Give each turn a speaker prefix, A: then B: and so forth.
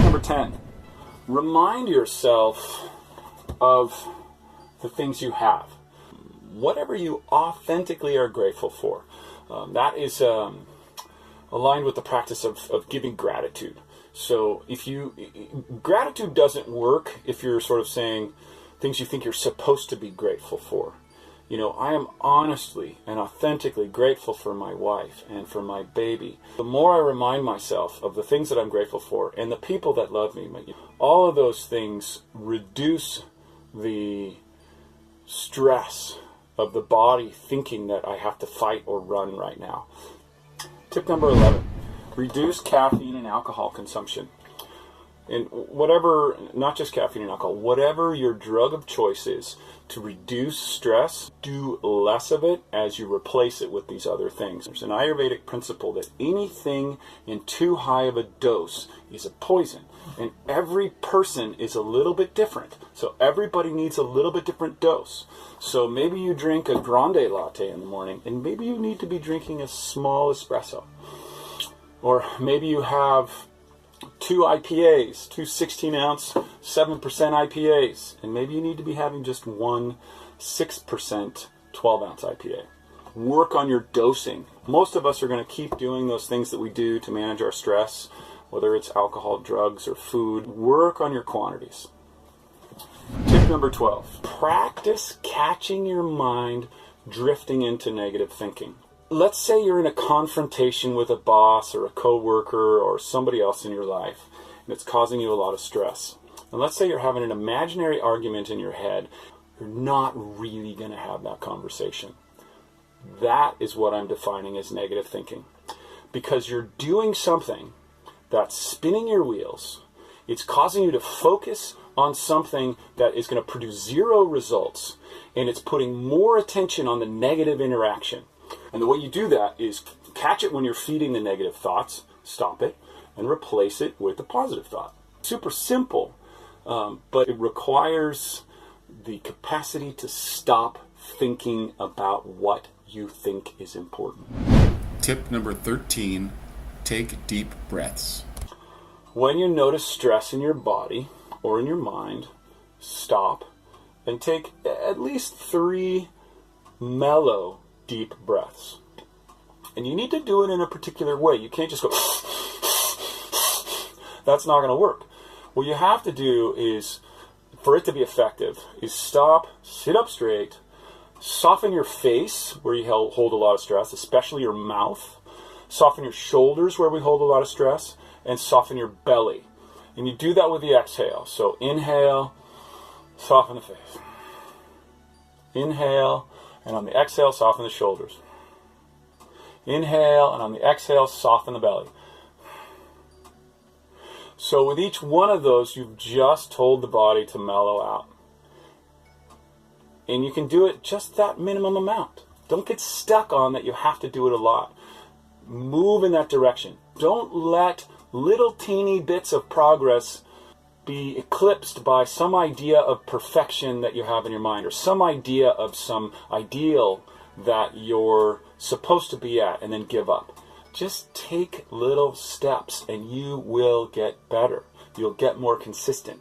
A: number 10. Remind yourself of the things you have. Whatever you authentically are grateful for. That is aligned with the practice of giving gratitude. So gratitude doesn't work if you're sort of saying things you think you're supposed to be grateful for. You know, I am honestly and authentically grateful for my wife and for my baby. The more I remind myself of the things that I'm grateful for and the people that love me, all of those things reduce the stress of the body thinking that I have to fight or run right now. Tip number 11, reduce caffeine and alcohol consumption. And whatever, not just caffeine and alcohol, whatever your drug of choice is to reduce stress, do less of it as you replace it with these other things. There's an Ayurvedic principle that anything in too high of a dose is a poison. And every person is a little bit different. So everybody needs a little bit different dose. So maybe you drink a grande latte in the morning, and maybe you need to be drinking a small espresso. Or maybe you have 2 IPAs, 2 16-ounce, 7% IPAs, and maybe you need to be having just one 6% 12-ounce IPA. Work on your dosing. Most of us are going to keep doing those things that we do to manage our stress, whether it's alcohol, drugs, or food. Work on your quantities. Tip number 12. Practice catching your mind drifting into negative thinking. Let's say you're in a confrontation with a boss or a coworker or somebody else in your life, and it's causing you a lot of stress. And let's say you're having an imaginary argument in your head. You're not really going to have that conversation. That is what I'm defining as negative thinking. Because you're doing something that's spinning your wheels. It's causing you to focus on something that is going to produce 0 results, and it's putting more attention on the negative interaction. And the way you do that is catch it when you're feeding the negative thoughts, stop it, and replace it with a positive thought. Super simple, but it requires the capacity to stop thinking about what you think is important.
B: Tip number 13, take deep breaths.
A: When you notice stress in your body or in your mind, stop and take at least 3 mellow, deep breaths. And you need to do it in a particular way. You can't just go, that's not going to work. What you have to do is, for it to be effective, is stop, sit up straight, soften your face where you hold a lot of stress, especially your mouth, soften your shoulders where we hold a lot of stress, and soften your belly. And you do that with the exhale. So inhale, soften the face. Inhale, and on the exhale, soften the shoulders. Inhale, and on the exhale, soften the belly. So with each one of those, you've just told the body to mellow out. And you can do it just that minimum amount. Don't get stuck on that you have to do it a lot. Move in that direction. Don't let little teeny bits of progress be eclipsed by some idea of perfection that you have in your mind, or some idea of some ideal that you're supposed to be at, and then give up. Just take little steps and you will get better. You'll get more consistent.